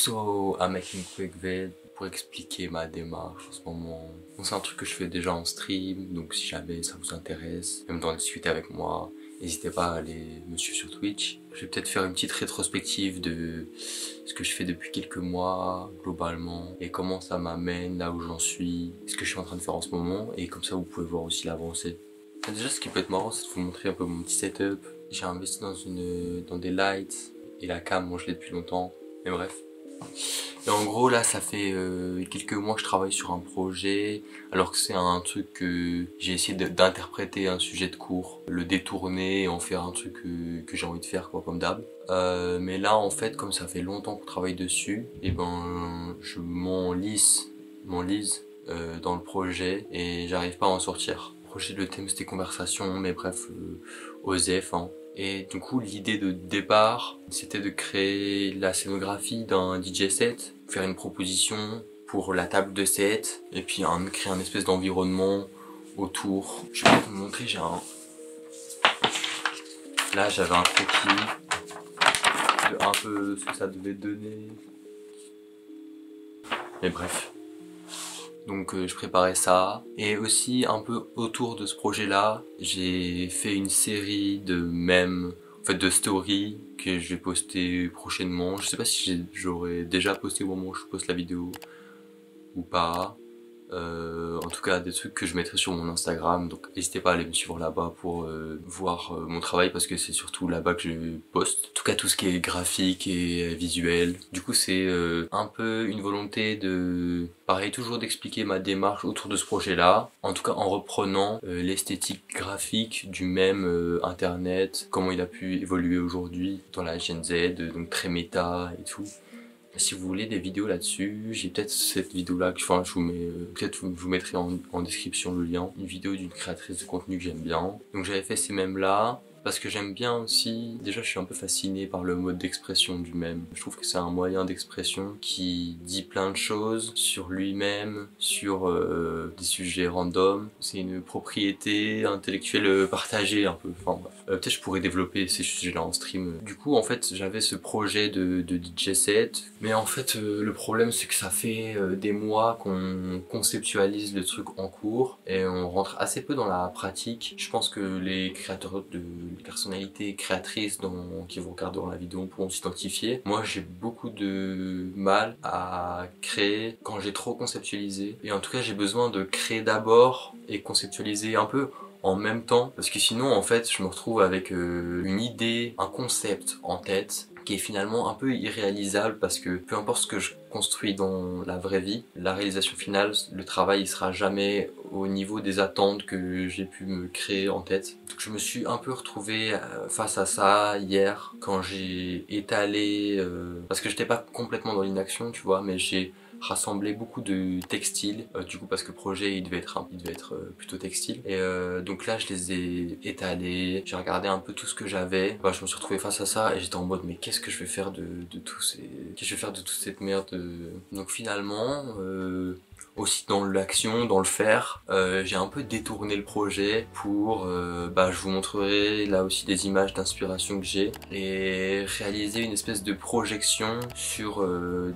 So, I'm making quick vid pour expliquer ma démarche en ce moment. Bon, c'est un truc que je fais déjà en stream, donc si jamais ça vous intéresse, même d'en discuter avec moi, n'hésitez pas à aller me suivre sur Twitch. Je vais peut-être faire une petite rétrospective de ce que je fais depuis quelques mois, globalement, et comment ça m'amène là où j'en suis, ce que je suis en train de faire en ce moment, et comme ça vous pouvez voir aussi l'avancée. Déjà, ce qui peut être marrant, c'est de vous montrer un peu mon petit setup. J'ai investi dans des lights, et la cam, moi je l'ai depuis longtemps, mais bref. Et en gros là ça fait quelques mois que je travaille sur un projet, alors que c'est un truc que j'ai essayé d'interpréter un sujet de cours, le détourner et en faire un truc que j'ai envie de faire quoi, comme d'hab. Mais là en fait comme ça fait longtemps qu'on travaille dessus, et ben je m'enlise dans le projet et j'arrive pas à en sortir. Le projet, le thème c'était conversation, mais bref, OSEF hein. Et du coup l'idée de départ c'était de créer la scénographie d'un DJ set, faire une proposition pour la table de set et puis créer un espèce d'environnement autour. Je vais vous montrer, là j'avais un croquis de un peu ce que ça devait donner, mais bref. Donc je préparais ça, et aussi un peu autour de ce projet là j'ai fait une série de mèmes, en fait de stories que je vais poster prochainement. Je sais pas si j'aurais déjà posté au moment où je poste la vidéo ou pas. En tout cas des trucs que je mettrai sur mon Instagram, donc n'hésitez pas à aller me suivre là-bas pour voir mon travail, parce que c'est surtout là-bas que je poste. En tout cas tout ce qui est graphique et visuel. Du coup c'est un peu une volonté de, pareil, toujours d'expliquer ma démarche autour de ce projet-là, en tout cas en reprenant l'esthétique graphique du même internet, comment il a pu évoluer aujourd'hui dans la Gen Z, donc très méta et tout. Si vous voulez des vidéos là-dessus, j'ai peut-être cette vidéo-là, enfin je vous mets, peut-être je vous mettrai en description le lien, une vidéo d'une créatrice de contenu que j'aime bien. Donc j'avais fait ces mèmes-là, parce que j'aime bien aussi, déjà je suis un peu fasciné par le mode d'expression du mème. Je trouve que c'est un moyen d'expression qui dit plein de choses sur lui-même, sur des sujets random. C'est une propriété intellectuelle partagée un peu, enfin bref. Peut-être je pourrais développer ces sujets-là en stream. Du coup en fait j'avais ce projet de DJ set, mais en fait le problème c'est que ça fait des mois qu'on conceptualise le truc en cours et on rentre assez peu dans la pratique. Je pense que les créateurs de personnalités créatrices qui vont regarder dans la vidéo pourront s'identifier. Moi j'ai beaucoup de mal à créer quand j'ai trop conceptualisé, et en tout cas j'ai besoin de créer d'abord et conceptualiser un peu en même temps, parce que sinon en fait je me retrouve avec une idée, un concept en tête qui est finalement un peu irréalisable, parce que peu importe ce que je construis dans la vraie vie, la réalisation finale, le travail il sera jamais au niveau des attentes que j'ai pu me créer en tête. Donc je me suis un peu retrouvé face à ça hier quand j'ai étalé, parce que j'étais pas complètement dans l'inaction tu vois, mais j'ai rassemblé beaucoup de textiles, du coup parce que le projet il devait être plutôt textile, et donc là je les ai étalés, j'ai regardé un peu tout ce que j'avais. Bah, je me suis retrouvé face à ça et j'étais en mode mais qu'est-ce que je vais faire de toute cette merde. Donc finalement aussi dans l'action, dans le faire, j'ai un peu détourné le projet pour, je vous montrerai là aussi des images d'inspiration que j'ai, et réaliser une espèce de projection sur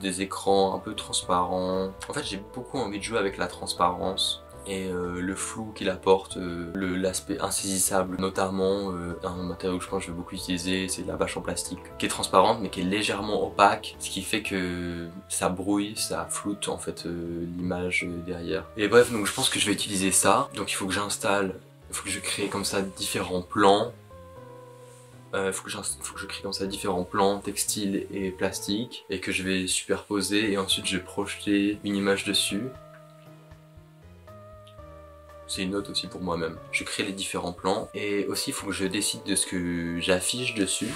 des écrans un peu transparents. En fait j'ai beaucoup envie de jouer avec la transparence et le flou qu'il apporte, l'aspect insaisissable, notamment un matériau que je pense que je vais beaucoup utiliser, c'est la bâche en plastique qui est transparente mais qui est légèrement opaque, ce qui fait que ça brouille, ça floute en fait l'image derrière. Et bref, donc je pense que je vais utiliser ça, donc il faut que je crée comme ça différents plans. Faut que je crée comme ça différents plans textiles et plastiques, et que je vais superposer, et ensuite je vais projeter une image dessus. C'est une note aussi pour moi-même. Je crée les différents plans, et aussi il faut que je décide de ce que j'affiche dessus.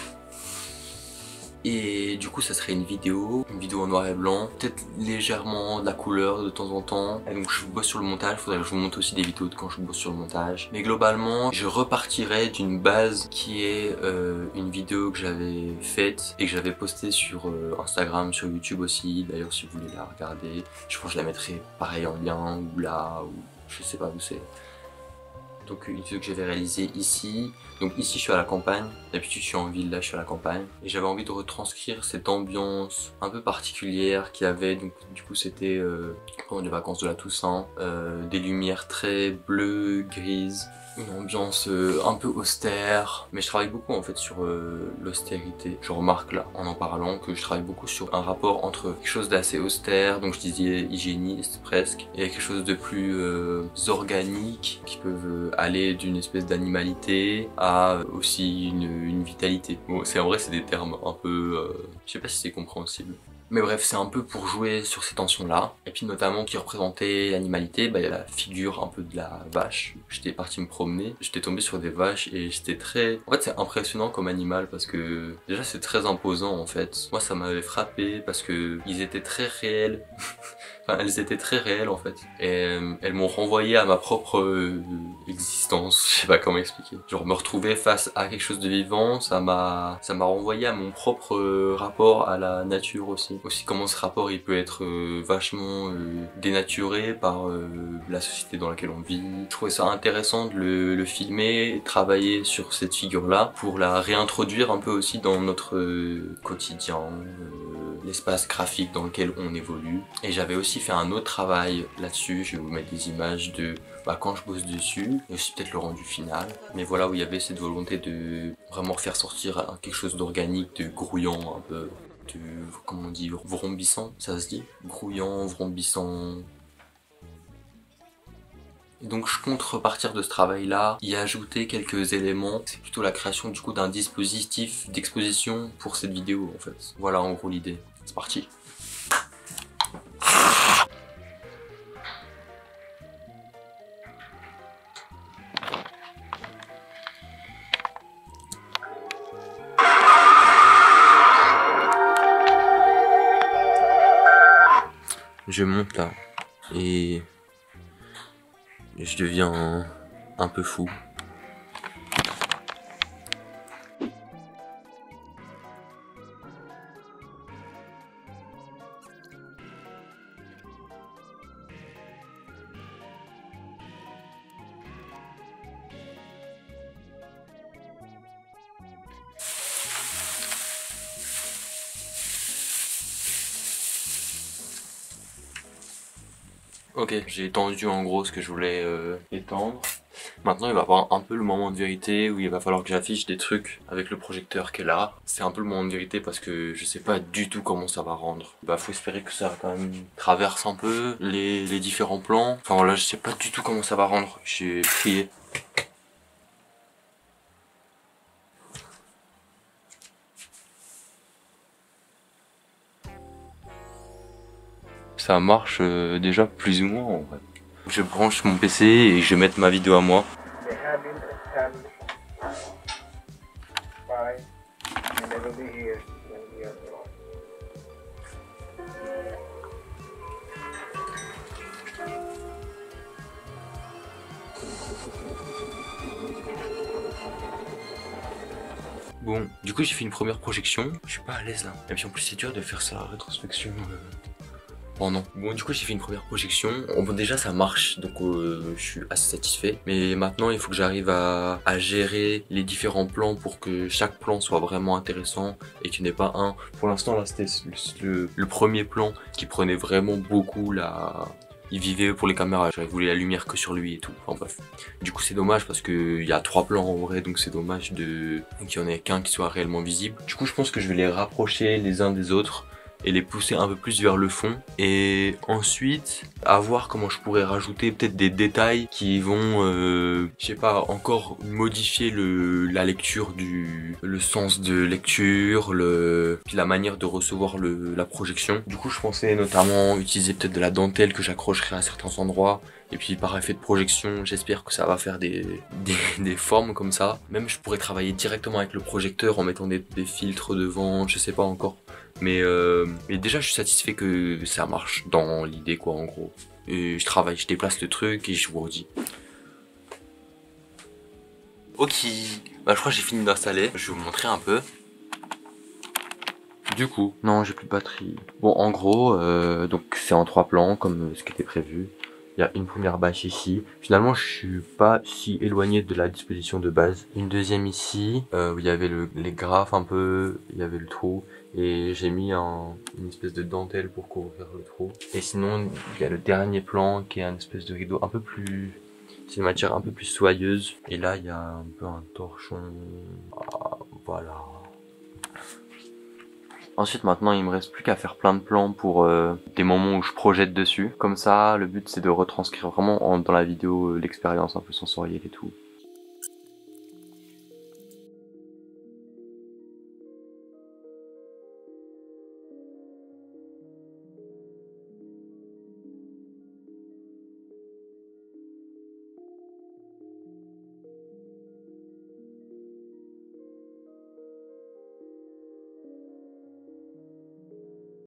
Et du coup ça serait une vidéo en noir et blanc, peut-être légèrement de la couleur de temps en temps. Et donc je bosse sur le montage, il faudrait que je vous montre aussi des vidéos de quand je bosse sur le montage. Mais globalement je repartirai d'une base qui est une vidéo que j'avais faite et que j'avais postée sur Instagram, sur YouTube aussi. D'ailleurs si vous voulez la regarder, je pense que je la mettrai pareil en lien, ou là, ou je sais pas où c'est. Donc une vidéo que j'avais réalisée ici. Donc ici je suis à la campagne, d'habitude je suis en ville, là je suis à la campagne. Et j'avais envie de retranscrire cette ambiance un peu particulière qu'il y avait. Donc du coup c'était pendant les vacances de la Toussaint, des lumières très bleues, grises. Une ambiance un peu austère, mais je travaille beaucoup en fait sur l'austérité. Je remarque là en parlant que je travaille beaucoup sur un rapport entre quelque chose d'assez austère, donc je disais hygiéniste presque, et quelque chose de plus organique qui peuvent aller d'une espèce d'animalité à aussi une vitalité. Bon, c'est en vrai c'est des termes un peu, je sais pas si c'est compréhensible. Mais bref, c'est un peu pour jouer sur ces tensions-là. Et puis notamment qui représentait l'animalité, bah il y a la figure un peu de la vache. J'étais parti me promener, j'étais tombé sur des vaches et j'étais très... En fait c'est impressionnant comme animal parce que déjà c'est très imposant en fait. Moi ça m'avait frappé parce que ils étaient très réels. Enfin, elles étaient très réelles en fait. Et elles m'ont renvoyé à ma propre existence. Je sais pas comment expliquer. Genre me retrouver face à quelque chose de vivant, ça m'a renvoyé à mon propre rapport à la nature aussi. Aussi comment ce rapport il peut être vachement dénaturé par la société dans laquelle on vit. Je trouvais ça intéressant de le filmer, travailler sur cette figure-là pour la réintroduire un peu aussi dans notre quotidien. L'espace graphique dans lequel on évolue. Et j'avais aussi fait un autre travail là-dessus, je vais vous mettre des images de quand je bosse dessus, et aussi peut-être le rendu final. Mais voilà où il y avait cette volonté de vraiment faire sortir quelque chose d'organique, de grouillant un peu, de, comment on dit, vrombissant, ça se dit? Grouillant, vrombissant... Et donc je compte repartir de ce travail-là, y ajouter quelques éléments. C'est plutôt la création du coup d'un dispositif d'exposition pour cette vidéo en fait. Voilà en gros l'idée. C'est parti. Je monte là et je deviens un peu fou. Ok, j'ai étendu en gros ce que je voulais étendre. Maintenant il va y avoir un peu le moment de vérité où il va falloir que j'affiche des trucs avec le projecteur qui est là. C'est un peu le moment de vérité parce que je sais pas du tout comment ça va rendre. Bah faut espérer que ça quand même traverse un peu les différents plans. Enfin voilà, je sais pas du tout comment ça va rendre. J'ai prié. Ça marche déjà plus ou moins en vrai. Je branche mon PC et je vais mettre ma vidéo à moi. Bon, du coup j'ai fait une première projection. Je suis pas à l'aise là. Et puis en plus c'est dur de faire ça rétrospection. Oh non. Bon du coup j'ai fait une première projection. Bon déjà ça marche donc je suis assez satisfait. Mais maintenant il faut que j'arrive à gérer les différents plans pour que chaque plan soit vraiment intéressant et qu'il n'y ait pas un. Pour l'instant là c'était le premier plan qui prenait vraiment beaucoup la... Il vivait pour les caméras, j'avais voulu la lumière que sur lui et tout, enfin bref. Du coup c'est dommage parce que il y a 3 plans en vrai, donc c'est dommage qu'il y en ait qu'un qui soit réellement visible. Du coup je pense que je vais les rapprocher les uns des autres et les pousser un peu plus vers le fond. Et ensuite, à voir comment je pourrais rajouter peut-être des détails qui vont, je sais pas, encore modifier la lecture le sens de lecture, puis la manière de recevoir la projection. Du coup, je pensais notamment utiliser peut-être de la dentelle que j'accrocherai à certains endroits. Et puis par effet de projection, j'espère que ça va faire des formes comme ça. Même je pourrais travailler directement avec le projecteur en mettant des filtres devant, je sais pas encore. Mais déjà je suis satisfait que ça marche dans l'idée quoi en gros. Et je déplace le truc et je vous redis. Ok, bah je crois que j'ai fini d'installer, je vais vous montrer un peu. Du coup, non j'ai plus de batterie. Bon en gros, donc c'est en 3 plans comme ce qui était prévu. Il y a une première bâche ici. Finalement, je suis pas si éloigné de la disposition de base. Une deuxième ici, où il y avait les graphes un peu, il y avait le trou. Et j'ai mis une espèce de dentelle pour couvrir le trou. Et sinon, il y a le dernier plan qui est un espèce de rideau un peu plus... C'est une matière un peu plus soyeuse. Et là, il y a un peu un torchon. Ah, voilà. Ensuite, maintenant, il me reste plus qu'à faire plein de plans pour des moments où je projette dessus. Comme ça, le but, c'est de retranscrire vraiment dans la vidéo l'expérience un peu sensorielle et tout.